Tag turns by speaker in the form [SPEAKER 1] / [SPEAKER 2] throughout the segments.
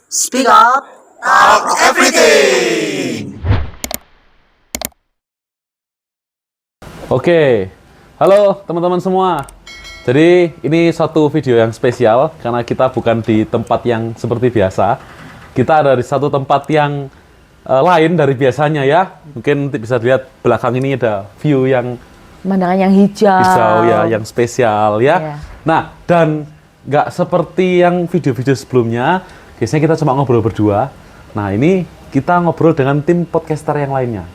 [SPEAKER 1] Speak up, talk everything.
[SPEAKER 2] Oke, halo teman-teman semua. Jadi ini suatu video yang spesial karena kita bukan di tempat yang seperti biasa. Kita ada di satu tempat yang lain dari biasanya ya. Mungkin bisa dilihat belakang ini ada view yang
[SPEAKER 3] pemandangan yang hijau
[SPEAKER 2] ya, yang spesial ya.
[SPEAKER 3] Yeah.
[SPEAKER 2] Nah, dan nggak seperti yang video-video sebelumnya. Biasanya kita cuma ngobrol berdua. Nah, ini kita ngobrol dengan tim podcaster yang lainnya.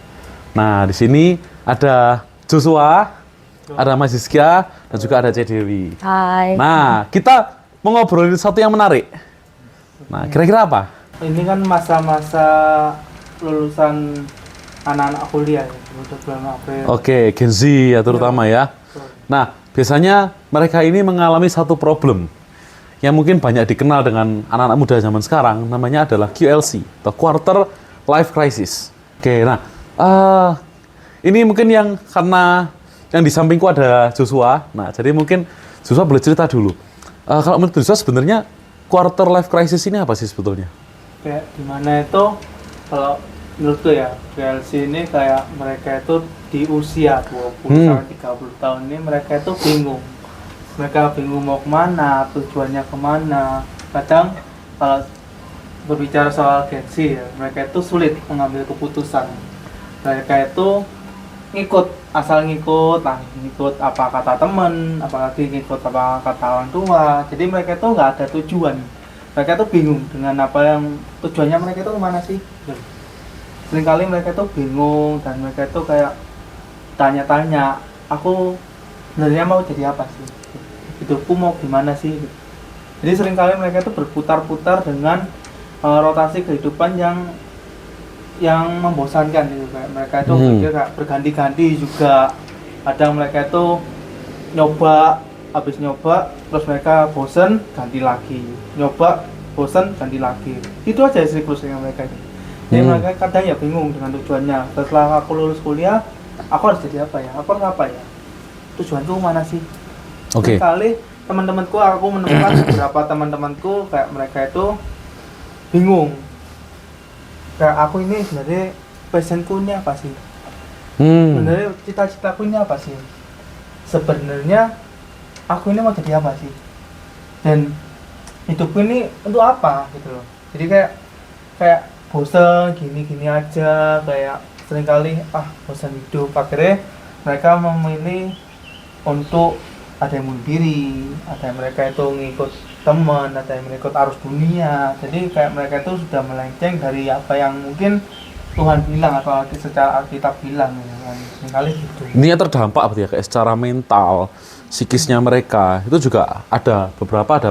[SPEAKER 2] Nah, di sini ada Joshua, ada Mas Zizkia, dan juga ada Dewi.
[SPEAKER 3] Hai.
[SPEAKER 2] Nah, kita mau ngobrolin sesuatu yang menarik. Nah, kira-kira apa?
[SPEAKER 4] Ini kan masa-masa lulusan anak-anak kuliah ya, bulan April.
[SPEAKER 2] Oke, Gen Z ya terutama ya. Nah, biasanya mereka ini mengalami satu problem yang mungkin banyak dikenal dengan anak-anak muda zaman sekarang, namanya adalah QLC, atau Quarter Life Crisis. Oke, nah, ini mungkin yang karena yang di sampingku ada Joshua. Nah, jadi mungkin Joshua boleh cerita dulu. Kalau menurut Joshua sebenarnya quarter life crisis ini apa sih sebetulnya?
[SPEAKER 4] Kayak gimana itu, kalau menurutku ya, PLC ini kayak mereka itu di usia 20-30 tahun ini mereka itu bingung. Mereka bingung mau kemana, tujuannya kemana. Kadang kalau berbicara soal Gen Z ya, mereka itu sulit mengambil keputusan. Mereka itu asal ngikut apa kata temen, apalagi ngikut apa kata orang tua. Jadi mereka itu nggak ada tujuan. Mereka itu bingung dengan apa yang tujuannya mereka itu kemana sih. Seringkali mereka itu bingung dan mereka itu kayak tanya-tanya, aku sebenarnya mau jadi apa sih? Hidupku mau gimana sih? Jadi seringkali mereka itu berputar-putar dengan rotasi kehidupan yang membosankan gitu. Kayak mereka itu berganti-ganti juga. Kadang mereka itu habis nyoba terus mereka bosen ganti lagi, nyoba bosen ganti lagi. Itu aja siklusnya mereka. Jadi mereka kadang ya bingung dengan tujuannya. Setelah aku lulus kuliah, aku harus jadi apa ya? Aku harus apa ya? Tujuanku mana sih?
[SPEAKER 2] Oke.
[SPEAKER 4] Sekali teman-temanku, aku menemukan beberapa teman-temanku kayak mereka itu bingung. Kayak aku ini sebenarnya passionku ini apa sih? Sebenarnya cita-citaku ini apa sih? Sebenarnya aku ini mau jadi apa sih? Dan hidupku ini untuk apa gitu loh. Jadi kayak bosan gini-gini aja, kayak seringkali bosan hidup. Akhirnya mereka memilih untuk ada yang bunuh diri, ada yang mereka itu ngikut teman, ada yang mengikut arus dunia. Jadi kayak mereka itu sudah melenceng dari apa yang mungkin Tuhan bilang atau secara Alkitab bilang ya kan. Sekali gitu.
[SPEAKER 2] Ini terdampak berarti ya kayak secara mental, psikisnya mereka itu juga ada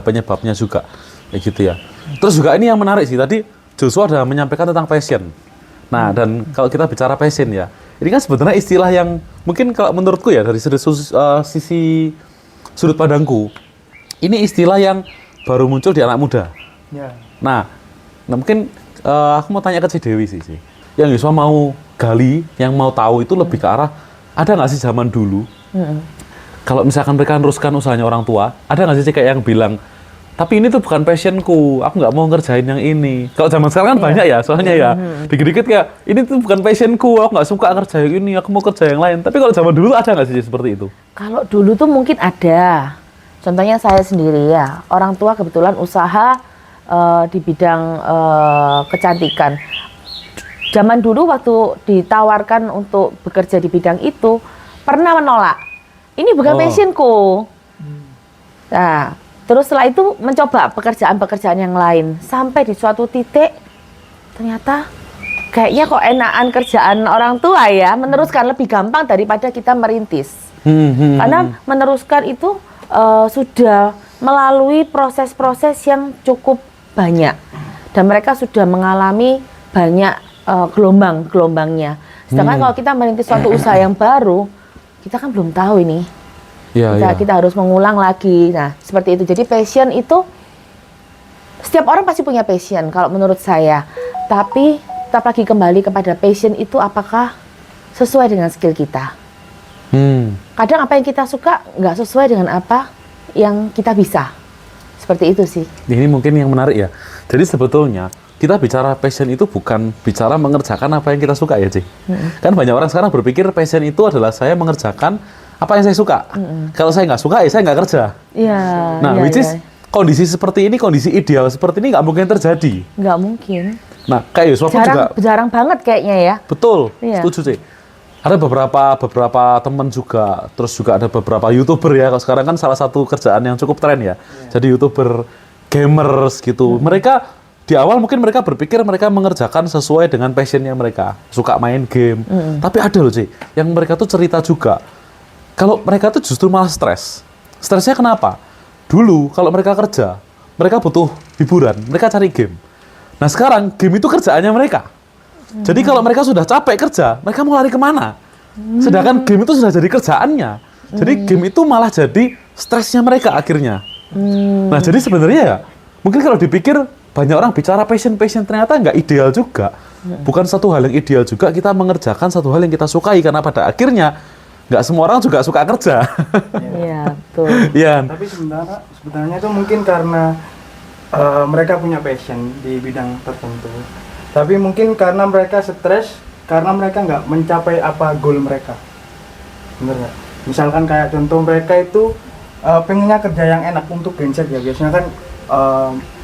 [SPEAKER 2] penyebabnya juga kayak gitu ya. Terus juga ini yang menarik sih tadi Joshua ada menyampaikan tentang passion. Nah, dan kalau kita bicara passion ya, ini kan sebenarnya istilah yang mungkin kalau menurutku ya dari sisi sudut pandangku, ini istilah yang baru muncul di anak muda.
[SPEAKER 4] Ya.
[SPEAKER 2] Nah mungkin aku mau tanya ke Dewi sih. Yang Joshua mau gali, yang mau tahu itu lebih ke arah, ada nggak sih zaman dulu, kalau misalkan mereka teruskan usahanya orang tua, ada nggak sih kayak yang bilang, tapi ini tuh bukan passionku, aku nggak mau ngerjain yang ini. Kalau zaman sekarang kan banyak ya, soalnya ya, dikit-dikit kayak, ini tuh bukan passionku, aku nggak suka ngerjain ini, aku mau kerja yang lain. Tapi kalau zaman dulu ada nggak sih seperti itu?
[SPEAKER 3] Kalau dulu tuh mungkin ada. Contohnya saya sendiri ya, orang tua kebetulan usaha di bidang kecantikan. Zaman dulu waktu ditawarkan untuk bekerja di bidang itu, pernah menolak. Ini bukan passionku. Nah, terus setelah itu mencoba pekerjaan-pekerjaan yang lain. Sampai di suatu titik, ternyata kayaknya kok enakan kerjaan orang tua ya, meneruskan lebih gampang daripada kita merintis. Karena meneruskan itu sudah melalui proses-proses yang cukup banyak. Dan mereka sudah mengalami banyak gelombang-gelombangnya. Sedangkan kalau kita merintis suatu usaha yang baru, kita kan belum tahu ini. Kita harus mengulang lagi. Nah, seperti itu. Jadi passion itu setiap orang pasti punya passion kalau menurut saya. Tapi tetap lagi kembali kepada passion itu apakah sesuai dengan skill kita. Kadang apa yang kita suka nggak sesuai dengan apa yang kita bisa. Seperti itu sih.
[SPEAKER 2] Ini mungkin yang menarik ya. Jadi sebetulnya kita bicara passion itu bukan bicara mengerjakan apa yang kita suka ya, Ci. Kan banyak orang sekarang berpikir passion itu adalah saya mengerjakan apa yang saya suka. Kalau saya nggak suka, ya saya nggak kerja.
[SPEAKER 3] Iya.
[SPEAKER 2] Nah,
[SPEAKER 3] iya,
[SPEAKER 2] which is
[SPEAKER 3] iya.
[SPEAKER 2] kondisi seperti ini, kondisi ideal seperti ini nggak mungkin terjadi.
[SPEAKER 3] Nggak mungkin.
[SPEAKER 2] Nah, kayak Yusuf pun juga
[SPEAKER 3] Jarang banget kayaknya ya.
[SPEAKER 2] betul,
[SPEAKER 3] Iya.
[SPEAKER 2] setuju sih. Ada beberapa teman juga, terus juga ada beberapa YouTuber ya. Kalau sekarang kan salah satu kerjaan yang cukup tren ya. Jadi YouTuber gamers gitu. Mereka di awal mungkin mereka berpikir mereka mengerjakan sesuai dengan passionnya mereka, suka main game. Tapi ada loh sih, yang mereka tuh cerita juga. Kalau mereka tuh justru malah stres. Stresnya kenapa? Dulu kalau mereka kerja, mereka butuh hiburan, mereka cari game. Nah sekarang game itu kerjaannya mereka. Jadi kalau mereka sudah capek kerja, mereka mau lari kemana? Sedangkan game itu sudah jadi kerjaannya. Jadi game itu malah jadi stresnya mereka akhirnya. Nah jadi sebenarnya ya, mungkin kalau dipikir banyak orang bicara passion ternyata nggak ideal juga. Bukan satu hal yang ideal juga kita mengerjakan satu hal yang kita sukai, karena pada akhirnya nggak semua orang juga suka kerja.
[SPEAKER 3] Iya, betul.
[SPEAKER 2] Iya.
[SPEAKER 1] Tapi sebenarnya itu mungkin karena mereka punya passion di bidang tertentu. Tapi mungkin karena mereka stres, karena mereka nggak mencapai apa goal mereka. Bener nggak? Misalkan kayak contoh mereka itu pengennya kerja yang enak untuk genset ya. Biasanya kan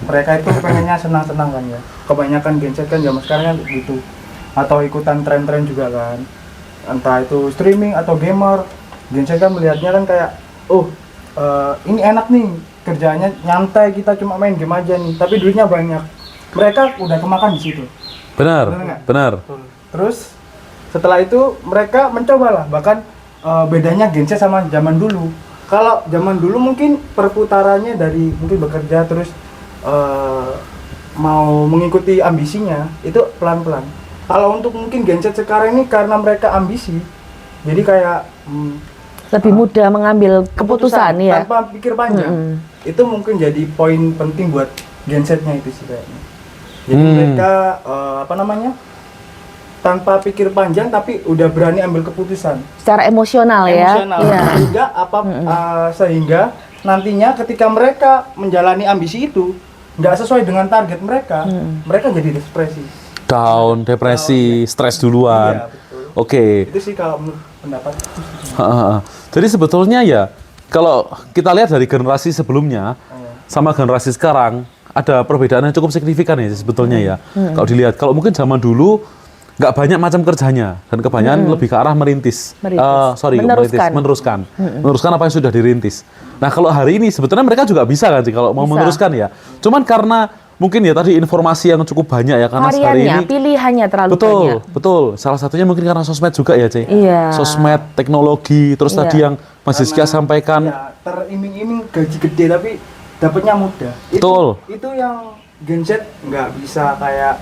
[SPEAKER 1] mereka itu pengennya senang-senang kan ya. Kebanyakan genset kan zaman sekarang kan gitu. Atau ikutan tren-tren juga kan. Entah itu streaming atau gamer. Genset kan melihatnya kan kayak, oh ini enak nih, kerjaannya nyantai, kita cuma main game aja nih, tapi duitnya banyak. Mereka udah kemakan di situ.
[SPEAKER 2] Benar,
[SPEAKER 1] nggak?
[SPEAKER 2] benar.
[SPEAKER 1] Terus setelah itu mereka mencobalah, bahkan bedanya genset sama zaman dulu. Kalau zaman dulu mungkin perputarannya dari mungkin bekerja terus mau mengikuti ambisinya itu pelan-pelan. Kalau untuk mungkin genset sekarang ini karena mereka ambisi, jadi kayak
[SPEAKER 3] Lebih mudah mengambil keputusan ya.
[SPEAKER 1] tanpa pikir panjang. Itu mungkin jadi poin penting buat gensetnya itu sih kayaknya. Jadi mereka tanpa pikir panjang tapi udah berani ambil keputusan.
[SPEAKER 3] Secara emosional ya.
[SPEAKER 1] Emosional.
[SPEAKER 3] Iya.
[SPEAKER 1] Sehingga nantinya ketika mereka menjalani ambisi itu nggak sesuai dengan target mereka, mereka jadi depresi.
[SPEAKER 2] Down, depresi, stres duluan.
[SPEAKER 1] Iya, betul.
[SPEAKER 2] Oke.
[SPEAKER 1] Itu sih kalau menurut pendapat.
[SPEAKER 2] Jadi sebetulnya ya, kalau kita lihat dari generasi sebelumnya sama generasi sekarang, ada perbedaan yang cukup signifikan ya sebetulnya ya. Kalau dilihat, kalau mungkin zaman dulu nggak banyak macam kerjanya dan kebanyakan lebih ke arah merintis. Meneruskan apa yang sudah dirintis. Nah kalau hari ini sebetulnya mereka juga bisa kan sih kalau mau meneruskan ya. Cuman karena mungkin ya tadi informasi yang cukup banyak ya, karena hari ini
[SPEAKER 3] pilihannya terlalu banyak.
[SPEAKER 2] Betul. Salah satunya mungkin karena sosmed juga ya, Cik.
[SPEAKER 3] Iya.
[SPEAKER 2] Sosmed, teknologi, terus tadi yang Mas Rizky sampaikan.
[SPEAKER 1] Ya, teriming-iming gaji gede tapi dapatnya mudah.
[SPEAKER 2] Betul.
[SPEAKER 1] Itu yang genset nggak bisa kayak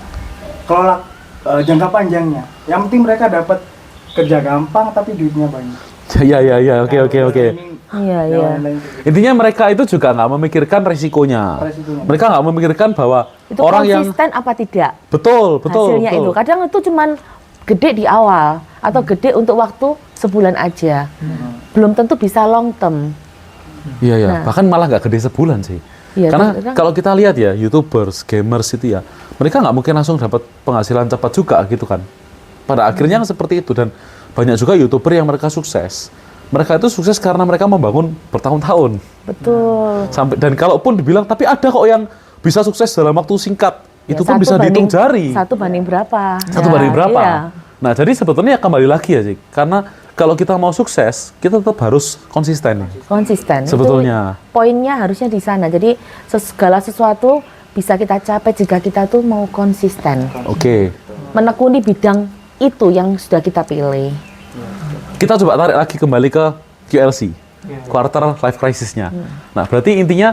[SPEAKER 1] kelola jangka panjangnya. Yang penting mereka dapat kerja gampang tapi duitnya banyak.
[SPEAKER 2] Iya. Oke.
[SPEAKER 3] Iya.
[SPEAKER 2] Intinya mereka itu juga nggak memikirkan resikonya. Mereka nggak memikirkan bahwa
[SPEAKER 3] Itu
[SPEAKER 2] orang yang
[SPEAKER 3] konsisten apa tidak?
[SPEAKER 2] betul.
[SPEAKER 3] Hasilnya itu. Kadang itu cuman gede di awal atau gede untuk waktu sebulan aja. Belum tentu bisa long term.
[SPEAKER 2] Iya.
[SPEAKER 3] Nah.
[SPEAKER 2] Bahkan malah nggak gede sebulan sih.
[SPEAKER 3] Iya,
[SPEAKER 2] Karena
[SPEAKER 3] kadang-
[SPEAKER 2] kalau kita lihat ya, YouTubers, gamers itu ya, mereka nggak mungkin langsung dapat penghasilan cepat juga gitu kan. Pada akhirnya seperti itu, dan banyak juga YouTuber yang mereka sukses. Mereka itu sukses karena mereka membangun bertahun-tahun.
[SPEAKER 3] Betul.
[SPEAKER 2] Dan kalaupun dibilang, tapi ada kok yang bisa sukses dalam waktu singkat.
[SPEAKER 3] Ya,
[SPEAKER 2] Itu pun bisa dihitung jari.
[SPEAKER 3] Satu banding berapa?
[SPEAKER 2] Satu
[SPEAKER 3] Ya,
[SPEAKER 2] banding berapa?
[SPEAKER 3] iya.
[SPEAKER 2] Nah, jadi sebetulnya kembali lagi ya sih. Karena kalau kita mau sukses, kita tetap harus konsisten.
[SPEAKER 3] Konsisten.
[SPEAKER 2] Sebetulnya.
[SPEAKER 3] Itu poinnya harusnya di sana. Jadi segala sesuatu bisa kita capai jika kita tuh mau konsisten.
[SPEAKER 2] Oke.
[SPEAKER 3] Menekuni bidang itu yang sudah kita pilih.
[SPEAKER 2] Kita coba tarik lagi kembali ke QLC. Quarter Life Crisis-nya. Nah, berarti intinya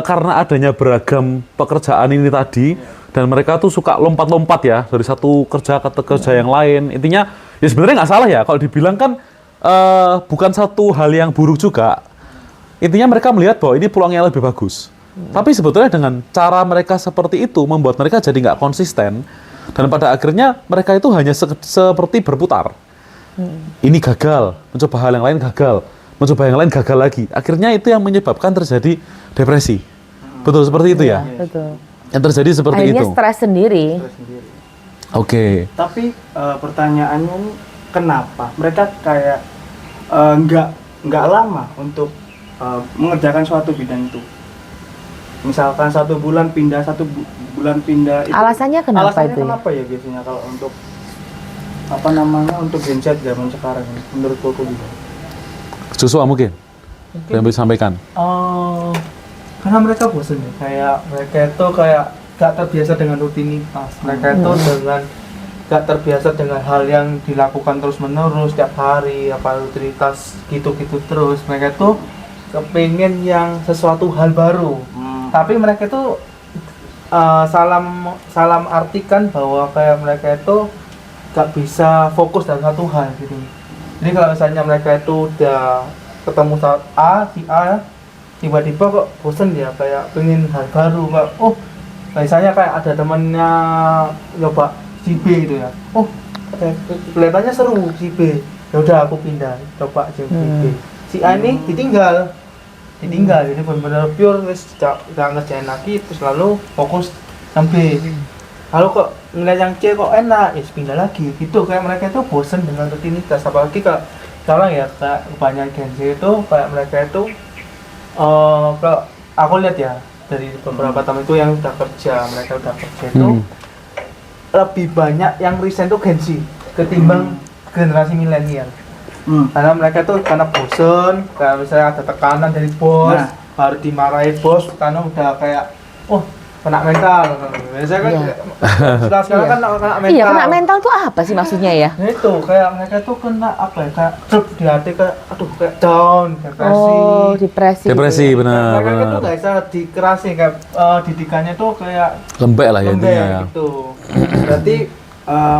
[SPEAKER 2] karena adanya beragam pekerjaan ini tadi, dan mereka tuh suka lompat-lompat ya, dari satu kerja ke kerja yang lain. Intinya, ya sebenarnya nggak salah ya, kalau dibilang kan bukan satu hal yang buruk juga. Intinya mereka melihat bahwa ini peluang yang lebih bagus. Tapi sebetulnya dengan cara mereka seperti itu, membuat mereka jadi nggak konsisten, dan pada akhirnya mereka itu hanya seperti berputar. Ini gagal, mencoba hal yang lain gagal, mencoba yang lain gagal lagi. Akhirnya itu yang menyebabkan terjadi depresi. Betul seperti itu ya?
[SPEAKER 3] Betul.
[SPEAKER 2] Yang terjadi seperti
[SPEAKER 3] Akhirnya
[SPEAKER 2] itu.
[SPEAKER 3] stres sendiri.
[SPEAKER 1] Stres sendiri.
[SPEAKER 2] Oke.
[SPEAKER 1] Tapi pertanyaannya ini, kenapa mereka kayak nggak lama untuk mengerjakan suatu bidang itu? Misalkan 1 bulan pindah, bulan pindah. Itu,
[SPEAKER 3] Alasannya kenapa
[SPEAKER 1] alasannya
[SPEAKER 3] itu ya?
[SPEAKER 1] kenapa ya biasanya kalau untuk apa namanya, untuk Gen Z zaman sekarang ini, menurut Koko juga?
[SPEAKER 2] Joshua mungkin yang bisa sampaikan.
[SPEAKER 4] Karena mereka bosan ya, kayak mereka itu kayak gak terbiasa dengan rutinitas, mereka itu dengan gak terbiasa dengan hal yang dilakukan terus menerus setiap hari, apa rutinitas gitu-gitu terus. Mereka itu kepengen yang sesuatu hal baru, tapi mereka itu salam artikan bahwa kayak mereka itu gak bisa fokus dalam satu hal gitu. Jadi kalau misalnya mereka itu udah ketemu si A, tiba-tiba kok bosen ya, kayak pengen hal baru, kok misalnya kayak ada temennya nyoba si B gitu ya, kelihatannya seru si B, ya udah aku pindah coba si B. Si A ini ditinggal, jadi benar-benar pure, terus gak ngerjain lagi, terus lalu fokus yang B. Lalu kok ngeliat yang C kok enak, ya pindah lagi gitu. Kayak mereka itu bosen dengan rutinitas, apalagi kalau sekarang ya kayak kebanyakan Gen Z itu kayak mereka itu kalau aku lihat ya dari beberapa teman itu yang udah kerja, mereka udah kerja itu lebih banyak yang resign tuh Gen Z ketimbang generasi milenial. Karena mereka tuh karena bosen, kayak misalnya ada tekanan dari bos, baru dimarahi bos karena udah kayak kena mental. Biasanya kan setelah sekarang kan kena mental.
[SPEAKER 3] Iya, kena mental tuh apa sih maksudnya ya?
[SPEAKER 4] Nah itu kayak mereka tuh kena apa ya, kayak drop di hati, kayak kayak down, depresi.
[SPEAKER 3] Oh, depresi.
[SPEAKER 2] Depresi, benar.
[SPEAKER 4] Mereka tuh gak bisa dikerasi, kayak didikannya tuh kayak
[SPEAKER 2] Lembek lah ya
[SPEAKER 4] lembek
[SPEAKER 2] intinya ya.
[SPEAKER 4] gitu.
[SPEAKER 1] Berarti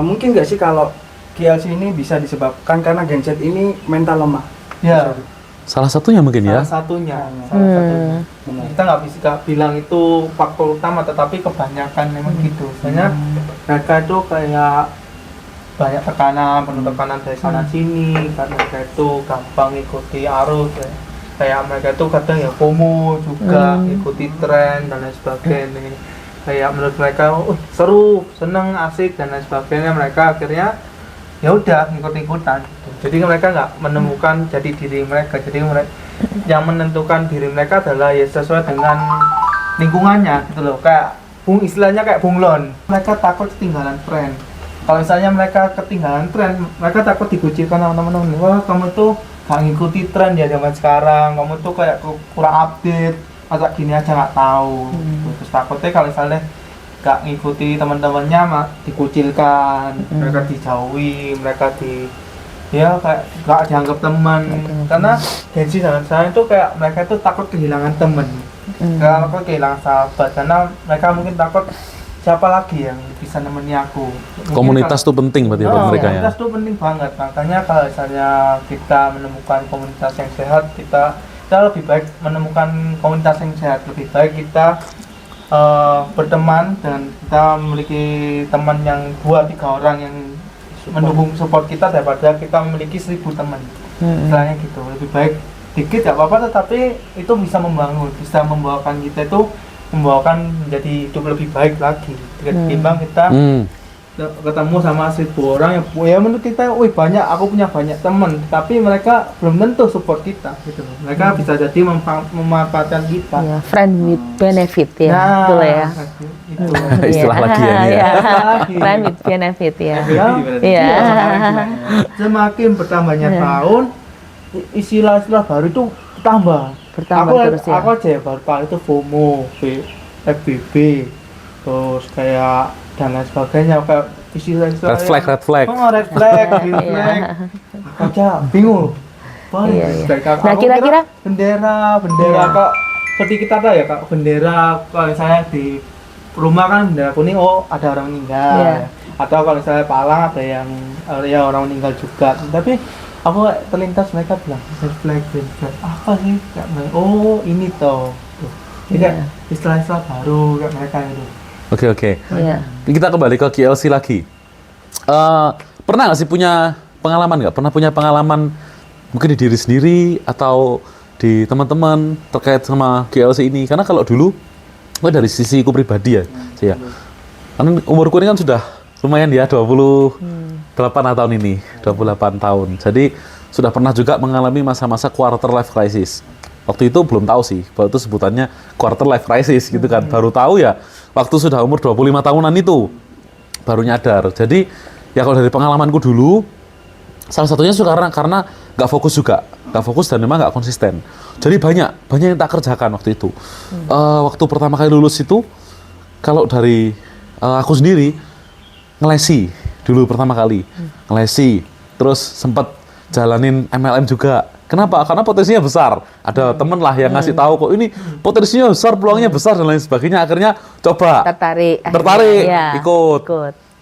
[SPEAKER 1] mungkin nggak sih kalau GLC ini bisa disebabkan karena Gen Z ini mental lemah?
[SPEAKER 4] Ya,
[SPEAKER 2] Salah satunya mungkin ya.
[SPEAKER 4] salah satunya. Kita nggak bisa bilang itu faktor utama, tetapi kebanyakan memang gitu. Soalnya mereka itu kayak banyak tekanan, penuh tekanan dari sana sini, karena mereka itu gampang ikuti arus ya. Kayak mereka itu kadang ya FOMO juga, ikuti tren dan lain sebagainya. Kayak menurut mereka seru, seneng, asik dan lain sebagainya, mereka akhirnya ya udah ngikut-ikutan. Jadi mereka nggak menemukan jadi diri mereka. Jadi mereka yang menentukan diri mereka adalah ya sesuai dengan lingkungannya gitu loh. Kayak istilahnya kayak bunglon. Mereka takut ketinggalan tren. Kalau misalnya mereka ketinggalan tren, mereka takut dikucilkan sama teman-teman. Wah, kamu tuh nggak ngikuti tren ya zaman sekarang. Kamu tuh kayak kurang update. Masa gini aja nggak tahu. Terus takutnya kalau misalnya gak ngikuti teman-temannya dikucilkan, mereka dijauhi, mereka kayak gak dianggap teman. Karena Gen Z zaman sekarang itu kayak mereka itu takut kehilangan teman, takut kehilangan sahabat, karena mereka mungkin takut siapa lagi yang bisa nemeni aku.
[SPEAKER 2] Komunitas tuh penting berarti buat mereka ya.
[SPEAKER 4] Komunitas tuh penting banget. Makanya kalau misalnya kita menemukan komunitas yang sehat, kita lebih baik menemukan komunitas yang sehat. Lebih baik kita berteman dan kita memiliki teman yang 2-3 orang yang mendukung support kita daripada kita memiliki 1000 teman. Istilahnya gitu. Lebih baik dikit gak apa-apa, tetapi itu bisa membangun, bisa membawakan kita itu menjadi hidup lebih baik lagi ketimbang kita ketemu sama 1000 orang yang menurut kita, banyak, aku punya banyak teman, tapi mereka belum tentu support kita gitu. Mereka bisa jadi memanfaatkan kita.
[SPEAKER 3] Ya, friend with benefit ya, betul ya.
[SPEAKER 4] Itu.
[SPEAKER 2] Istilah lagi ya ini ya.
[SPEAKER 3] Friend with benefit ya.
[SPEAKER 4] Iya. Semakin bertambahnya tahun, istilah-istilah baru itu
[SPEAKER 3] Bertambah terus ya.
[SPEAKER 4] Aku aja ya baru tahu itu FOMO, FBB, terus kayak dan lain sebagainya, kayak istilah-istilah
[SPEAKER 2] Red flag.
[SPEAKER 4] red flag, green flag. Aku aja bingung.
[SPEAKER 3] Iya.
[SPEAKER 4] Aku
[SPEAKER 3] Nah, kira-kira
[SPEAKER 4] bendera kok seperti kita tahu ya, Kak, bendera kalau misalnya di rumah kan bendera kuning, ada orang meninggal.
[SPEAKER 3] Iya.
[SPEAKER 4] Atau kalau misalnya palang ada yang ya orang meninggal juga. Tapi aku terlintas mereka bilang red flag, green flag. Apa sih? Kayak, ini toh. Jadi kayak istilah-istilah baru kayak mereka itu.
[SPEAKER 2] Oke.
[SPEAKER 3] Iya.
[SPEAKER 2] Kita kembali ke GLC lagi. Pernah nggak sih punya pengalaman nggak? Pernah punya pengalaman mungkin di diri sendiri atau di teman-teman terkait sama GLC ini? Karena kalau dulu Oh, dari sisiku pribadi ya, sih ya. Karena umurku ini kan sudah lumayan ya, 28 tahun ini, 28 tahun. Jadi sudah pernah juga mengalami masa-masa quarter life crisis. Waktu itu belum tahu sih, bahwa itu sebutannya quarter life crisis gitu kan. Baru tahu ya, waktu sudah umur 25 tahunan itu, baru nyadar. Jadi, ya kalau dari pengalamanku dulu, salah satunya karena nggak fokus juga. Nggak fokus dan memang nggak konsisten. Jadi banyak yang tak kerjakan waktu itu. Waktu pertama kali lulus itu, kalau dari aku sendiri, ngelesi dulu pertama kali. Ngelesi, terus sempat jalanin MLM juga. Kenapa? Karena potensinya besar. Ada temen lah yang ngasih tahu kok ini potensinya besar, peluangnya besar dan lain sebagainya. Akhirnya coba.
[SPEAKER 3] Tertarik, ya,
[SPEAKER 2] ikut.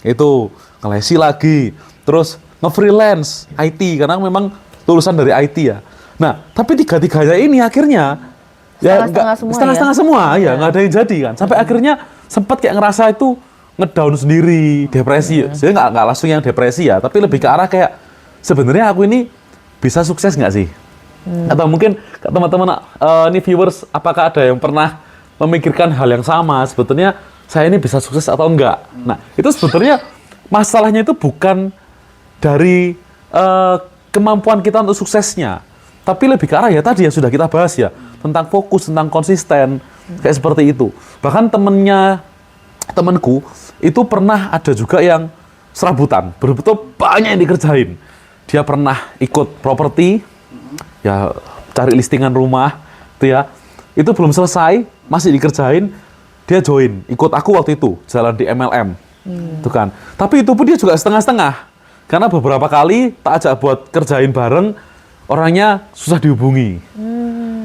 [SPEAKER 2] Itu ngelesi lagi. Terus nge-freelance IT karena memang lulusan dari IT ya. Nah, tapi tiga-tiganya ini akhirnya ya setengah-setengah semua ya, nggak ada yang jadi kan. Sampai akhirnya sempat kayak ngerasa itu ngedown sendiri, depresi. Saya nggak langsung yang depresi ya, tapi lebih ke arah kayak sebenarnya aku ini bisa sukses nggak sih? Atau mungkin teman-teman ini viewers, apakah ada yang pernah memikirkan hal yang sama? Sebetulnya saya ini bisa sukses atau enggak? Nah, itu sebetulnya masalahnya itu bukan dari kemampuan kita untuk suksesnya, tapi lebih ke arah ya tadi yang sudah kita bahas ya, tentang fokus, tentang konsisten, kayak seperti itu. Bahkan temenku itu pernah ada juga yang serabutan, betul-betul banyak yang dikerjain. Dia pernah ikut properti, ya cari listingan rumah, itu ya. Itu belum selesai, masih dikerjain, dia join, ikut aku waktu itu, jalan di MLM. Itu kan. Tapi itu pun dia juga setengah-setengah. Karena beberapa kali tak ajak buat kerjain bareng, orangnya susah dihubungi.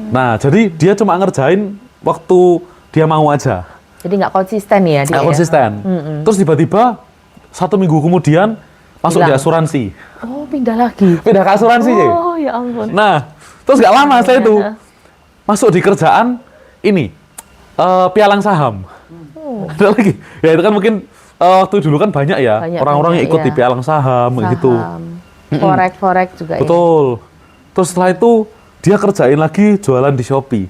[SPEAKER 2] Nah, jadi dia cuma ngerjain waktu dia mau aja.
[SPEAKER 3] Jadi nggak konsisten ya dia.
[SPEAKER 2] Nggak konsisten. Terus tiba-tiba 1 minggu kemudian masuk di asuransi.
[SPEAKER 3] Oh, pindah lagi.
[SPEAKER 2] Pindah ke asuransi.
[SPEAKER 3] Oh, ya ampun.
[SPEAKER 2] Nah, terus nggak lama saya itu masuk di kerjaan ini pialang saham. Ada lagi. Ya itu kan mungkin waktu dulu kan banyak ya orang-orang yang ikut di pialang saham gitu.
[SPEAKER 3] Forex juga.
[SPEAKER 2] Betul. Terus setelah itu dia kerjain lagi jualan di Shopee.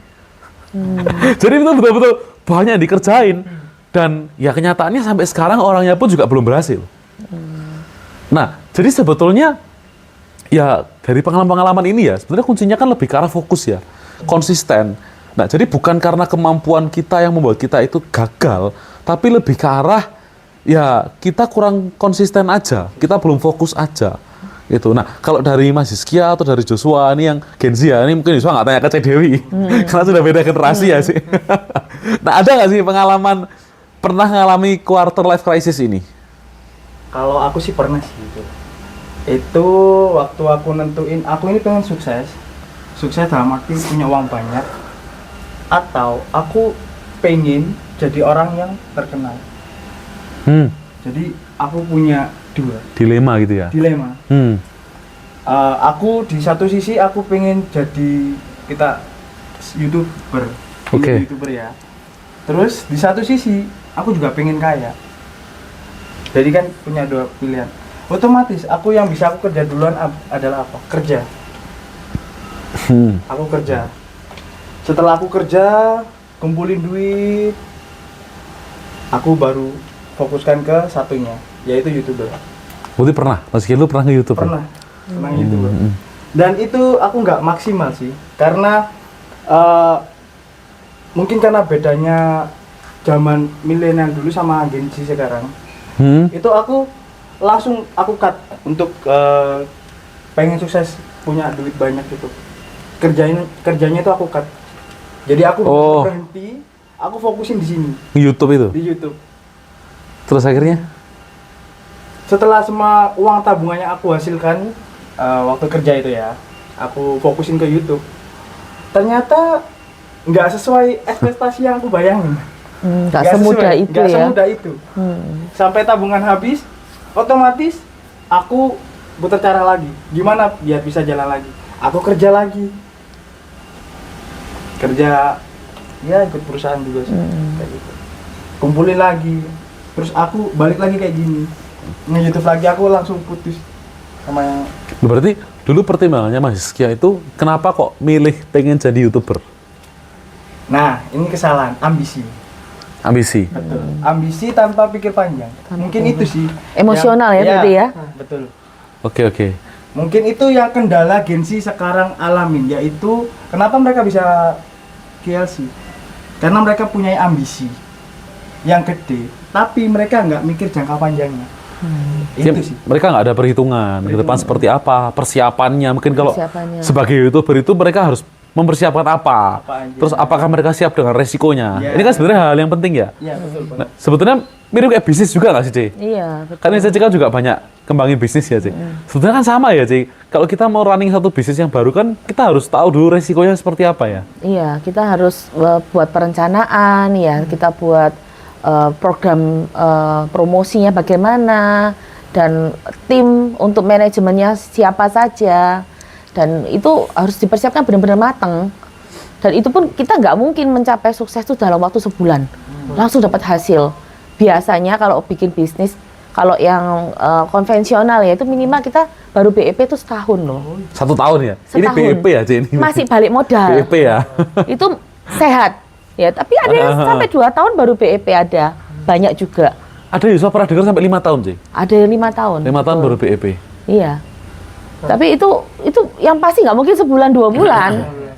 [SPEAKER 2] Jadi itu betul-betul banyak yang dikerjain. Dan ya kenyataannya sampai sekarang orangnya pun juga belum berhasil. Nah, jadi sebetulnya ya dari pengalaman-pengalaman ini ya, sebenarnya kuncinya kan lebih ke arah fokus ya, konsisten. Nah, jadi bukan karena kemampuan kita yang membuat kita itu gagal, tapi lebih ke arah ya kita kurang konsisten aja, kita belum fokus aja. Gitu. Nah, kalau dari Mas Hizkia atau dari Joshua ini yang Gen Z ya, ini mungkin Joshua nggak tanya ke Cek Dewi, karena sudah beda generasi ya sih. Nah, ada nggak sih pengalaman pernah ngalami quarter life crisis ini?
[SPEAKER 1] Kalau aku sih pernah sih itu. Itu waktu aku nentuin, aku ini pengen sukses. Sukses dalam arti punya uang banyak. Atau aku pengen jadi orang yang terkenal. Jadi aku punya dua.
[SPEAKER 2] Dilema gitu ya?
[SPEAKER 1] Dilema. Aku di satu sisi aku pengen jadi YouTuber.
[SPEAKER 2] Oke.
[SPEAKER 1] YouTuber ya. Terus di satu sisi aku juga pengen kaya. Jadi kan punya dua pilihan. Otomatis aku yang bisa aku kerja duluan adalah apa? Kerja. Aku kerja. Setelah aku kerja, kumpulin duit, aku baru fokuskan ke satunya, yaitu YouTuber.
[SPEAKER 2] Berarti pernah? Mas Hizkia lu pernah ke YouTube?
[SPEAKER 1] Pernah YouTuber. Dan itu aku nggak maksimal sih, karena mungkin karena bedanya zaman milenial dulu sama Gen Z sekarang. Itu aku langsung cut untuk pengen sukses, punya duit banyak gitu. Kerjanya itu aku cut. Jadi aku berhenti, aku fokusin di sini.
[SPEAKER 2] Di YouTube itu?
[SPEAKER 1] Di YouTube.
[SPEAKER 2] Terus akhirnya?
[SPEAKER 1] Setelah semua uang tabungannya aku hasilkan waktu kerja itu ya, aku fokusin ke YouTube. Ternyata nggak sesuai ekspektasi yang aku bayangin.
[SPEAKER 3] Nggak semudah itu
[SPEAKER 1] nggak
[SPEAKER 3] ya.
[SPEAKER 1] semudah itu. Sampai tabungan habis, otomatis aku putar cara lagi. Gimana biar bisa jalan lagi? Aku kerja lagi. Kerja, ya ikut perusahaan juga sih, kayak gitu. Kumpulin lagi, terus aku balik lagi kayak gini. Nge-YouTube lagi, aku langsung putus sama yang.
[SPEAKER 2] Berarti dulu pertimbangannya Mas Hizkia itu kenapa kok milih pengen jadi YouTuber?
[SPEAKER 1] Nah, ini kesalahan, ambisi.
[SPEAKER 2] Ambisi.
[SPEAKER 1] Betul. Ambisi tanpa pikir panjang. Mungkin itu sih.
[SPEAKER 3] Emosional ya berarti ya?
[SPEAKER 1] Betul.
[SPEAKER 2] Oke.
[SPEAKER 1] Mungkin itu yang kendala Gen Z sekarang alamin, yaitu kenapa mereka bisa KLC. Karena mereka punya ambisi yang gede, tapi mereka nggak mikir jangka panjangnya.
[SPEAKER 2] Ya,
[SPEAKER 1] Itu sih.
[SPEAKER 2] mereka nggak ada perhitungan ke depan seperti apa, persiapannya. Mungkin kalau
[SPEAKER 3] Persiapannya.
[SPEAKER 2] sebagai YouTuber itu mereka harus mempersiapkan apa.
[SPEAKER 1] Apa aja.
[SPEAKER 2] Terus apakah mereka siap dengan resikonya?
[SPEAKER 1] Ya.
[SPEAKER 2] Ini kan sebenarnya hal yang penting ya.
[SPEAKER 1] Iya, betul.
[SPEAKER 2] Nah, sebetulnya mirip kayak bisnis juga nggak sih, Ci?
[SPEAKER 3] Iya, betul.
[SPEAKER 2] Kan SCC kan juga banyak kembangin bisnis ya, Ci. Sebetulnya kan sama ya, Ci. Kalau kita mau running satu bisnis yang baru kan kita harus tahu dulu resikonya seperti apa ya.
[SPEAKER 3] Iya, kita harus buat perencanaan ya, kita buat program promosinya bagaimana, dan tim untuk manajemennya siapa saja, dan itu harus dipersiapkan benar-benar matang. Dan itu pun kita nggak mungkin mencapai sukses itu dalam waktu sebulan langsung dapat hasil. Biasanya kalau bikin bisnis, kalau yang konvensional ya itu minimal kita baru BEP itu setahun loh.
[SPEAKER 2] 1 tahun ya. Ini
[SPEAKER 3] Setahun.
[SPEAKER 2] BEP ya, Ci, ini.
[SPEAKER 3] Masih balik modal.
[SPEAKER 2] BEP ya.
[SPEAKER 3] Itu sehat ya, tapi ada yang sampai 2 tahun baru BEP, ada banyak juga,
[SPEAKER 2] Ada Yusuf pernah dengar sampai 5 tahun, Ci.
[SPEAKER 3] ada yang 5 tahun.
[SPEAKER 2] 5 tahun
[SPEAKER 3] Betul.
[SPEAKER 2] baru BEP.
[SPEAKER 3] Iya, tapi itu yang pasti nggak mungkin sebulan 2 bulan.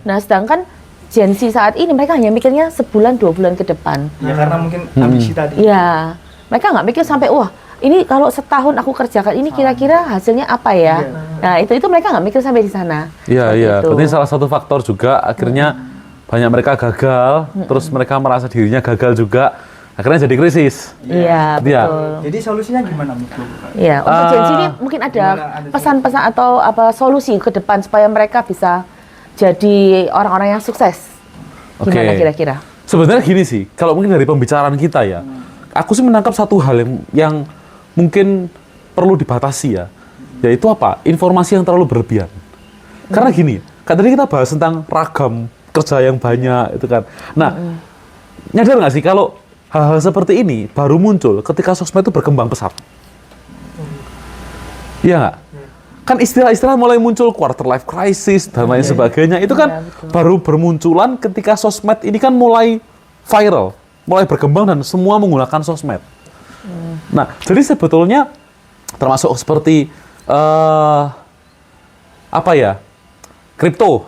[SPEAKER 3] Nah, sedangkan Gen Z saat ini mereka hanya mikirnya sebulan 2 bulan ke depan.
[SPEAKER 1] Ya karena mungkin ambisi tadi.
[SPEAKER 3] Iya, mereka nggak mikir sampai wah ini kalau setahun aku kerjakan ini kira-kira hasilnya apa ya. Nah itu mereka nggak mikir sampai di sana.
[SPEAKER 2] Iya,
[SPEAKER 3] Seperti
[SPEAKER 2] iya.
[SPEAKER 3] itu.
[SPEAKER 2] Berarti salah satu faktor juga akhirnya banyak mereka gagal, terus mereka merasa dirinya gagal juga, akhirnya jadi krisis.
[SPEAKER 3] Iya,
[SPEAKER 2] Iya.
[SPEAKER 3] betul.
[SPEAKER 1] Jadi solusinya gimana, Bu?
[SPEAKER 3] Iya, untuk Gen Z ini mungkin ada
[SPEAKER 1] gimana ada
[SPEAKER 3] pesan-pesan atau apa solusi ke depan supaya mereka bisa jadi orang-orang yang sukses. Gimana
[SPEAKER 2] Oke.
[SPEAKER 3] kira-kira?
[SPEAKER 2] Sebenarnya gini sih, kalau mungkin dari pembicaraan kita ya, aku sih menangkap satu hal yang mungkin perlu dibatasi ya, yaitu apa? Informasi yang terlalu berlebihan. Karena gini, kan tadi kita bahas tentang ragam kerja yang banyak itu kan. Nah, nyadar nggak sih kalau hal-hal seperti ini baru muncul ketika sosmed itu berkembang pesat? Iya nggak? Kan istilah-istilah mulai muncul quarter life crisis dan lain sebagainya itu kan
[SPEAKER 3] Iya, betul.
[SPEAKER 2] baru bermunculan ketika sosmed ini kan mulai viral, mulai berkembang dan semua menggunakan sosmed. Nah, jadi sebetulnya termasuk seperti apa ya, kripto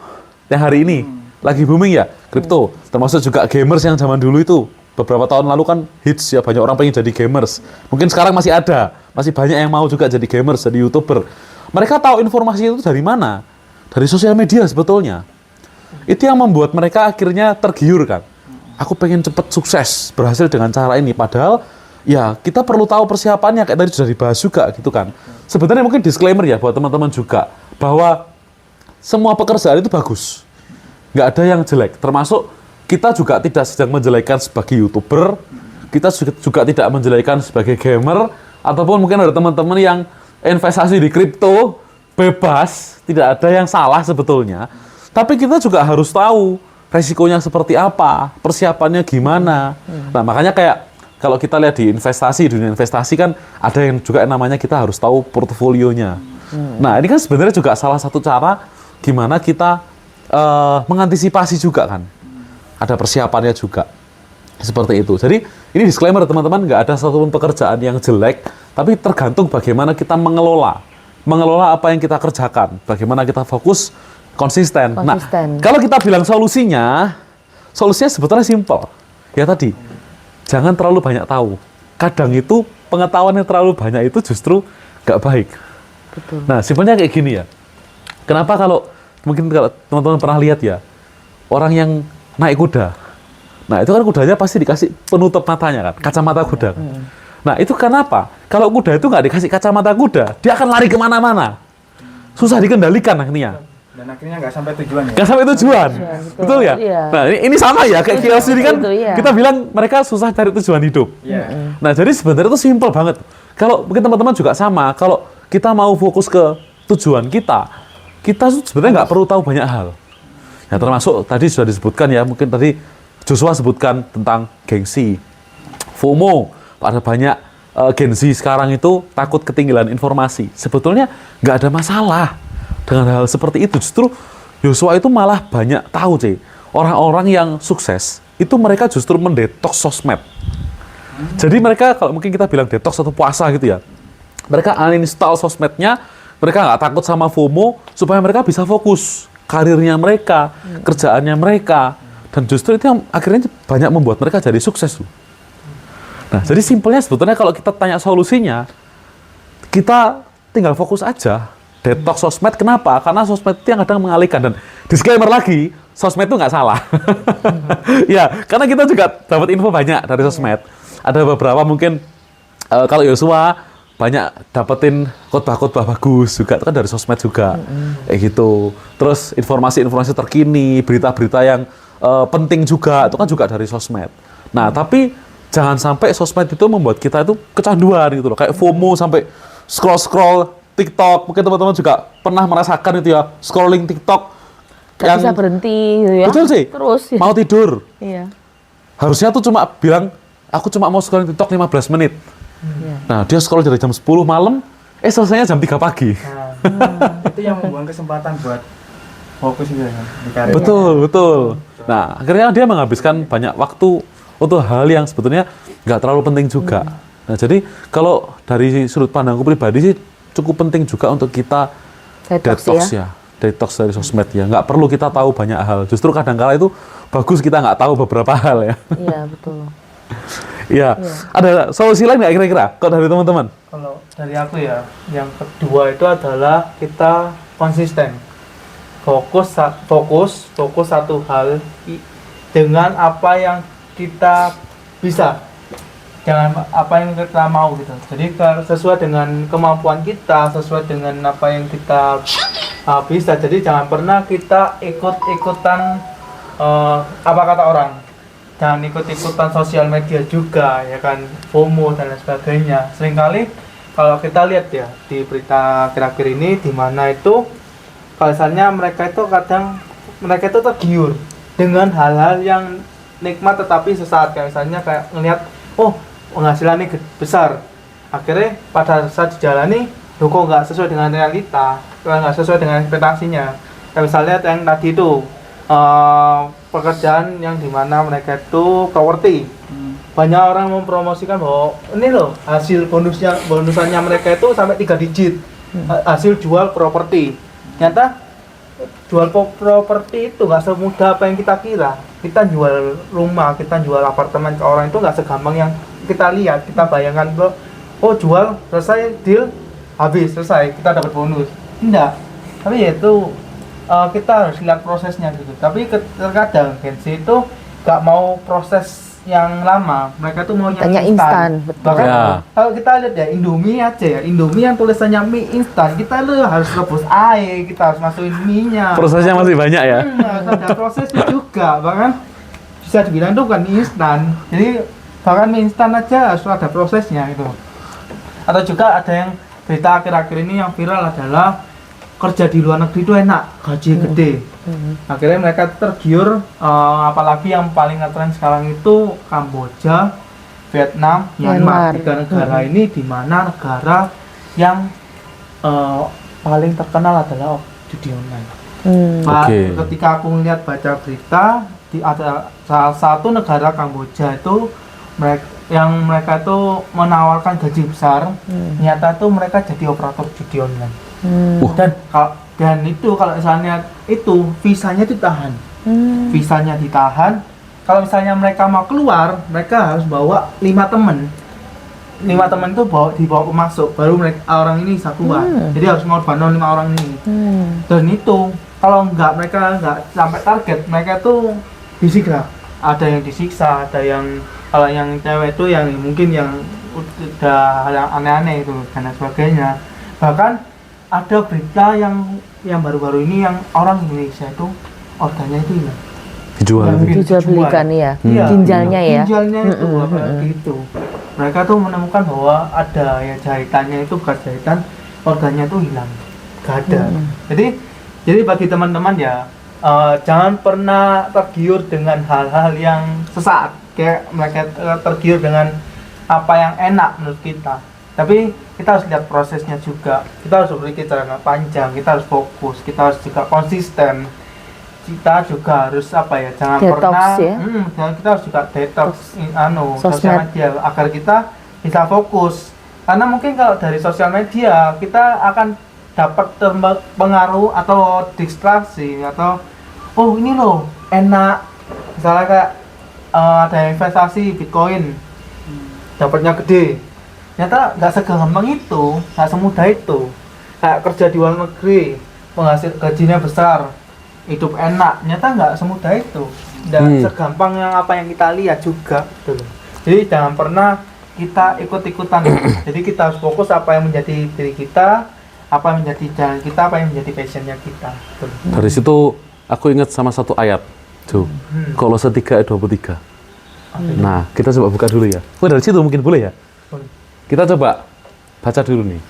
[SPEAKER 2] yang hari ini lagi booming ya, kripto. Termasuk juga gamers yang zaman dulu itu beberapa tahun lalu kan hits ya, banyak orang pengen jadi gamers. Mungkin sekarang masih ada, masih banyak yang mau juga jadi gamers, jadi YouTuber. Mereka tahu informasi itu dari mana? Dari sosial media sebetulnya. Itu yang membuat mereka akhirnya tergiur kan. Aku pengen cepet sukses, berhasil dengan cara ini. Padahal ya kita perlu tahu persiapannya, kayak tadi sudah dibahas juga gitu kan. Sebenarnya mungkin disclaimer ya buat teman-teman juga, bahwa semua pekerjaan itu bagus. Nggak ada yang jelek, termasuk kita juga tidak sedang menjelekkan sebagai YouTuber, kita juga tidak menjelekkan sebagai gamer, ataupun mungkin ada teman-teman yang investasi di kripto, bebas, tidak ada yang salah sebetulnya. Tapi kita juga harus tahu resikonya seperti apa, persiapannya gimana. Nah, makanya kayak kalau kita lihat di investasi, dunia investasi kan ada yang juga namanya kita harus tahu portofolionya. Nah, ini kan sebenarnya juga salah satu cara gimana kita mengantisipasi juga kan. Ada persiapannya juga. Seperti itu. Jadi, ini disclaimer teman-teman, nggak ada satupun pekerjaan yang jelek, tapi tergantung bagaimana kita mengelola apa yang kita kerjakan, bagaimana kita fokus konsisten. Nah, kalau kita bilang solusinya sebetulnya simpel. Ya tadi, jangan terlalu banyak tahu. Kadang itu pengetahuan yang terlalu banyak itu justru nggak baik.
[SPEAKER 3] Betul.
[SPEAKER 2] Nah, simpelnya kayak gini ya. Kenapa kalau mungkin kalau teman-teman pernah lihat ya, orang yang naik kuda. Nah, itu kan kudanya pasti dikasih penutup matanya kan, kacamata kuda. Nah, itu kenapa? Kalau kuda itu nggak dikasih kacamata kuda, dia akan lari kemana-mana. Susah dikendalikan akhirnya.
[SPEAKER 1] Dan akhirnya nggak sampai tujuan ya.
[SPEAKER 2] Nggak sampai tujuan.
[SPEAKER 3] Betul.
[SPEAKER 2] Betul ya?
[SPEAKER 3] Iya.
[SPEAKER 2] Nah, ini sama ya, kayak KLC ini kan,
[SPEAKER 3] Itu, iya.
[SPEAKER 2] kita bilang mereka susah cari tujuan hidup.
[SPEAKER 1] Iya.
[SPEAKER 2] Nah, jadi sebenarnya itu simpel banget. Kalau mungkin teman-teman juga sama, kalau kita mau fokus ke tujuan kita sebenarnya nggak perlu tahu banyak hal. Ya, termasuk tadi sudah disebutkan ya, mungkin tadi Joshua sebutkan tentang gengsi, FOMO. Ada banyak Gen Z sekarang itu takut ketinggalan informasi. Sebetulnya nggak ada masalah dengan hal seperti itu. Justru Joshua itu malah banyak tahu, Cek. orang-orang yang sukses itu mereka justru mendetoks sosmed. Jadi mereka kalau mungkin kita bilang detoks atau puasa gitu ya, mereka uninstall sosmednya, mereka nggak takut sama FOMO supaya mereka bisa fokus karirnya mereka, kerjaannya mereka, dan justru itu yang akhirnya banyak membuat mereka jadi sukses tuh. Nah, jadi simpelnya sebetulnya kalau kita tanya solusinya, kita tinggal fokus aja. Detox sosmed, kenapa? Karena sosmed itu yang kadang mengalihkan. Dan disclaimer lagi, sosmed itu nggak salah. Ya, karena kita juga dapat info banyak dari sosmed. Ada beberapa mungkin, kalau Yosua banyak dapetin khotbah-khotbah bagus juga, itu kan dari sosmed juga. Kayak gitu. Terus informasi-informasi terkini, berita-berita yang penting juga, itu kan juga dari sosmed. Nah, tapi jangan sampai sosmed itu membuat kita itu kecanduan gitu loh. Kayak FOMO sampai scroll-scroll TikTok. Mungkin teman-teman juga pernah merasakan itu ya, scrolling TikTok.
[SPEAKER 3] Gak bisa berhenti gitu ya.
[SPEAKER 2] Betul sih.
[SPEAKER 3] Terus ya.
[SPEAKER 2] Mau tidur.
[SPEAKER 3] Iya.
[SPEAKER 2] Harusnya tuh cuma bilang, aku cuma mau scrolling TikTok 15 menit.
[SPEAKER 3] Iya.
[SPEAKER 2] Nah, dia scroll dari jam 10 malam, selesainya jam 3 pagi.
[SPEAKER 1] Itu yang membuang kesempatan buat fokus gitu ya di karirnya.
[SPEAKER 2] Betul. Nah, akhirnya dia menghabiskan banyak waktu untuk hal yang sebetulnya nggak terlalu penting juga. Nah, jadi kalau dari sudut pandangku pribadi sih cukup penting juga untuk kita detox ya. Detox dari sosmed ya. Nggak perlu kita tahu banyak hal. Justru kadang-kala itu bagus kita nggak tahu beberapa hal ya.
[SPEAKER 3] Iya, betul.
[SPEAKER 2] Iya. Ada solusi lain nggak kira-kira kalau dari teman-teman?
[SPEAKER 4] Kalau dari aku ya, yang kedua itu adalah kita konsisten. Fokus satu hal dengan apa yang kita bisa. Jangan apa yang kita mau gitu. Jadi sesuai dengan kemampuan kita, sesuai dengan apa yang kita bisa. Jadi jangan pernah kita ikut-ikutan apa kata orang. Jangan ikut-ikutan sosial media juga, ya kan, FOMO dan lain sebagainya. Seringkali kalau kita lihat ya di berita akhir-akhir ini, di mana itu misalnya mereka itu tergiur dengan hal-hal yang nikmat tetapi sesaat, kayak misalnya kayak ngelihat, oh penghasilannya besar, akhirnya pada saat dijalani, loh kok nggak sesuai dengan realita, nggak sesuai dengan ekspektasinya. Kayak misalnya yang tadi itu pekerjaan yang dimana mereka itu properti, banyak orang mempromosikan bahwa ini loh hasil bonusannya mereka itu sampai 3 digit, hasil jual properti. Ternyata jual properti itu nggak semudah apa yang kita kira. Kita jual rumah, kita jual apartemen ke orang itu nggak segampang yang kita lihat, kita bayangkan bro, oh jual, selesai, deal, habis, selesai, kita dapat bonus. Tidak, tapi ya itu kita harus lihat prosesnya gitu. Tapi terkadang Gensi itu nggak mau proses yang lama, mereka tuh mau yang instan. Bahkan kalau kita lihat ya Indomie aja ya, Indomie yang tulisannya mie instan, kita harus rebus air, kita harus masukin mie-nya.
[SPEAKER 2] Prosesnya masih banyak ya?
[SPEAKER 4] Harus ada prosesnya juga, bahkan bisa dibilang itu bukan mie instan. Jadi bahkan mie instan aja harus ada prosesnya gitu. Atau juga ada yang berita akhir-akhir ini yang viral adalah kerja di luar negeri itu enak, gaji gede. Akhirnya mereka tergiur, apalagi yang paling ngetren sekarang itu Kamboja, Vietnam, Myanmar. 3 negara ini di mana negara yang paling terkenal adalah judi online. Ketika aku melihat baca berita, ada salah satu negara Kamboja itu mereka itu menawarkan gaji besar, ternyata itu mereka jadi operator judi online. Dan itu kalau misalnya itu visanya ditahan, visanya ditahan. Kalau misalnya mereka mau keluar, mereka harus bawa 5 teman. 5 teman itu dibawa masuk, baru orang ini bisa keluar. Jadi harus mengorbankan 5 orang ini. Dan itu kalau mereka nggak sampai target, mereka tuh disiksa. Ada yang disiksa, ada yang kalau yang cewek itu yang mungkin yang udah yang aneh-aneh itu dan sebagainya. Bahkan ada berita yang baru-baru ini yang orang Indonesia itu organnya itu hilang.
[SPEAKER 3] Dijual belikan ya. Ginjalnya ya.
[SPEAKER 4] Ginjalnya itu apalagi itu. Mereka tuh menemukan bahwa ada ya jahitannya itu bekas jahitan, organnya itu hilang. Gak ada. Jadi bagi teman-teman ya, jangan pernah tergiur dengan hal-hal yang sesaat, kayak mereka tergiur dengan apa yang enak menurut kita. Tapi kita harus lihat prosesnya juga. Kita harus berpikir secara panjang, kita harus fokus, kita harus juga konsisten. kita juga harus apa ya, jangan
[SPEAKER 3] Detox
[SPEAKER 4] pernah
[SPEAKER 3] ya.
[SPEAKER 4] jangan, kita harus juga detox sosial
[SPEAKER 3] Sosmed.
[SPEAKER 4] media agar kita bisa fokus, karena mungkin kalau dari sosial media kita akan dapat terpengaruh atau distraksi, atau oh ini loh enak, misalnya kayak ada investasi Bitcoin dapatnya gede, ternyata nggak segampang itu, nggak semudah itu. Kayak kerja di luar negeri, penghasil gajinya besar, hidup enak, ternyata nggak semudah itu, nggak segampang yang apa yang kita lihat juga gitu loh. Jadi jangan pernah kita ikut-ikutan. Jadi kita harus fokus apa yang menjadi diri kita, apa yang menjadi jalan kita, apa yang menjadi passionnya kita gitu loh.
[SPEAKER 2] Dari situ aku ingat sama satu ayat, Jo. Kolose 3 ayat 23. Nah, kita coba buka dulu ya. Oh, dari situ mungkin boleh ya?
[SPEAKER 4] Boleh.
[SPEAKER 2] Kita coba baca dulu nih.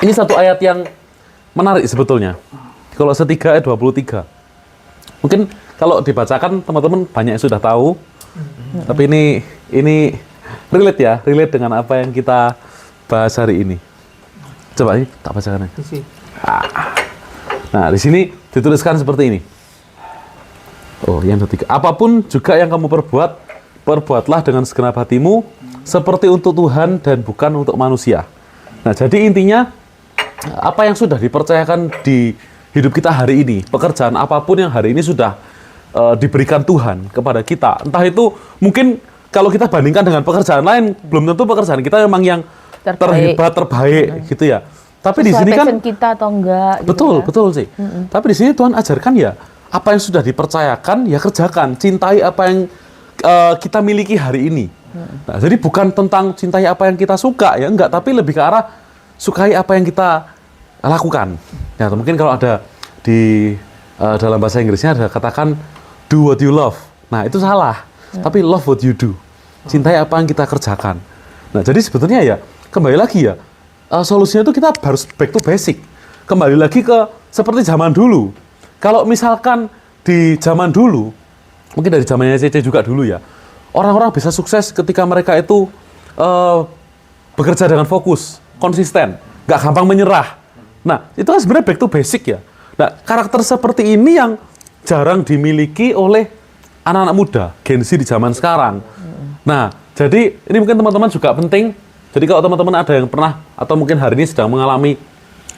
[SPEAKER 2] Ini satu ayat yang menarik sebetulnya. Kolose 3 ayat 23. Mungkin kalau dibacakan teman-teman banyak yang sudah tahu. Tapi ini relate ya, relate dengan apa yang kita bahas hari ini. Coba ini tak bacakan ya.
[SPEAKER 4] Isi.
[SPEAKER 2] Nah, di sini dituliskan seperti ini. Oh, yang ketiga. Apapun juga yang kamu perbuat, perbuatlah dengan segenap hatimu, seperti untuk Tuhan dan bukan untuk manusia. Nah, jadi intinya, apa yang sudah dipercayakan di hidup kita hari ini, pekerjaan apapun yang hari ini sudah diberikan Tuhan kepada kita. Entah itu mungkin kalau kita bandingkan dengan pekerjaan lain, belum tentu pekerjaan kita memang yang terhebat, terbaik gitu ya. Tapi di sini kan
[SPEAKER 3] passion kita atau enggak gitu
[SPEAKER 2] betul,
[SPEAKER 3] ya.
[SPEAKER 2] betul sih. Tapi di sini Tuhan ajarkan ya, apa yang sudah dipercayakan ya kerjakan, cintai apa yang kita miliki hari ini. Nah, jadi bukan tentang cintai apa yang kita suka ya, enggak, tapi lebih ke arah sukai apa yang kita lakukan. Ya, atau mungkin kalau ada di dalam bahasa Inggrisnya ada katakan do what you love. Nah, itu salah. Tapi love what you do. Cintai apa yang kita kerjakan. Nah, jadi sebetulnya ya kembali lagi ya, solusinya itu kita harus back to basic. Kembali lagi ke seperti zaman dulu. Kalau misalkan di zaman dulu, mungkin dari zamannya CC juga dulu ya, orang-orang bisa sukses ketika mereka itu bekerja dengan fokus, konsisten, nggak gampang menyerah. Nah, itu kan sebenarnya back to basic ya. Nah, karakter seperti ini yang jarang dimiliki oleh anak-anak muda, Gen Z di zaman sekarang. Nah, jadi ini mungkin teman-teman juga penting. Jadi kalau teman-teman ada yang pernah atau mungkin hari ini sedang mengalami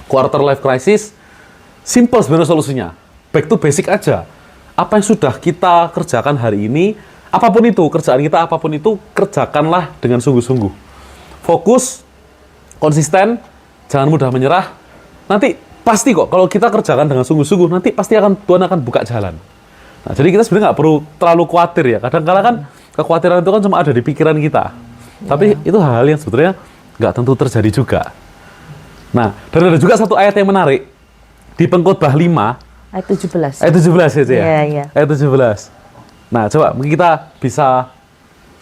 [SPEAKER 2] quarter life crisis, simple sebenarnya solusinya. Back to basic aja. Apa yang sudah kita kerjakan hari ini, apapun itu, kerjaan kita apapun itu, kerjakanlah dengan sungguh-sungguh. Fokus, konsisten, jangan mudah menyerah. Nanti pasti kok kalau kita kerjakan dengan sungguh-sungguh, nanti pasti Tuhan akan buka jalan. Nah, jadi kita sebenarnya nggak perlu terlalu khawatir ya. Kadang-kadang kan kekhawatiran itu kan cuma ada di pikiran kita. Tapi itu hal-hal yang sebetulnya nggak tentu terjadi juga. Nah, dan ada juga satu ayat yang menarik. Di Pengkhotbah 5,
[SPEAKER 3] Ayat 17.
[SPEAKER 2] ayat 17 ya, Cik, ya?
[SPEAKER 3] Iya, iya.
[SPEAKER 2] Ayat 17. Nah, coba mungkin kita bisa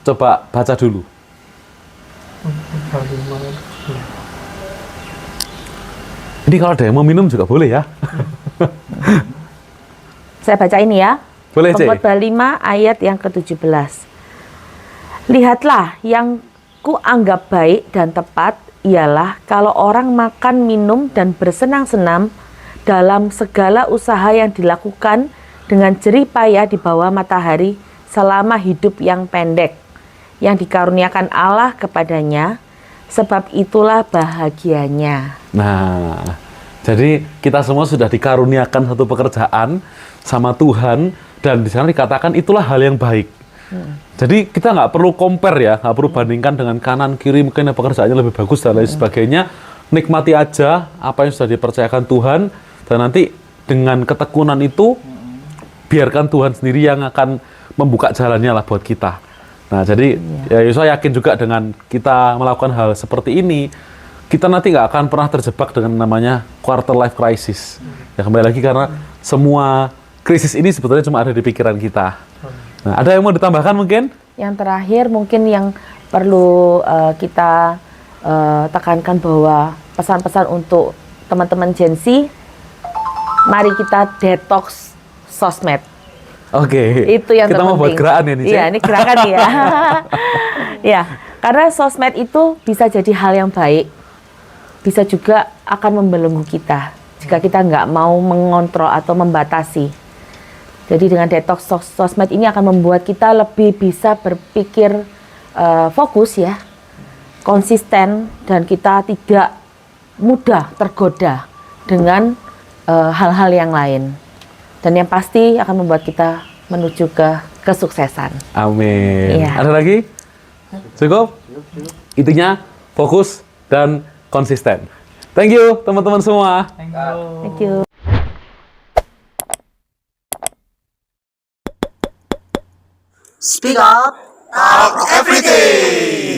[SPEAKER 2] coba baca dulu. Ini kalau ada yang mau minum juga boleh ya.
[SPEAKER 3] Saya baca ini ya.
[SPEAKER 2] Boleh, Cik.
[SPEAKER 3] Pengkhotbah 5 ayat yang ke-17. Lihatlah, yang kuanggap baik dan tepat ialah kalau orang makan, minum, dan bersenang-senang dalam segala usaha yang dilakukan dengan jerih payah di bawah matahari selama hidup yang pendek, yang dikaruniakan Allah kepadanya, sebab itulah bahagianya.
[SPEAKER 2] Nah, jadi kita semua sudah dikaruniakan satu pekerjaan sama Tuhan, dan di sana dikatakan itulah hal yang baik. Jadi kita nggak perlu compare ya, nggak perlu bandingkan dengan kanan kiri mungkin pekerjaannya lebih bagus dan lain sebagainya. Nikmati aja apa yang sudah dipercayakan Tuhan, dan nanti dengan ketekunan itu biarkan Tuhan sendiri yang akan membuka jalannya lah buat kita. Nah, jadi ya saya yakin juga dengan kita melakukan hal seperti ini, kita nanti nggak akan pernah terjebak dengan namanya quarter life crisis. Ya kembali lagi karena semua krisis ini sebetulnya cuma ada di pikiran kita. Nah, ada yang mau ditambahkan mungkin?
[SPEAKER 3] Yang terakhir mungkin yang perlu kita tekankan bahwa pesan-pesan untuk teman-teman Gen Z, mari kita detox sosmed.
[SPEAKER 2] Oke.
[SPEAKER 3] Itu yang
[SPEAKER 2] kita
[SPEAKER 3] terpenting.
[SPEAKER 2] mau buat gerakan ini, Cik.
[SPEAKER 3] Iya, ini gerakan ya. Ya, karena sosmed itu bisa jadi hal yang baik, bisa juga akan membelenggu kita. jika kita nggak mau mengontrol atau membatasi. Jadi dengan detox sosmed ini akan membuat kita lebih bisa berpikir fokus ya, konsisten, dan kita tidak mudah tergoda dengan hal-hal yang lain. Dan yang pasti akan membuat kita menuju ke kesuksesan.
[SPEAKER 2] Amin.
[SPEAKER 3] Iya.
[SPEAKER 2] Ada lagi? Cukup? Intinya fokus dan konsisten. Thank you teman-teman semua.
[SPEAKER 4] Thank you.
[SPEAKER 3] Thank you.
[SPEAKER 5] Speak up, talk everything.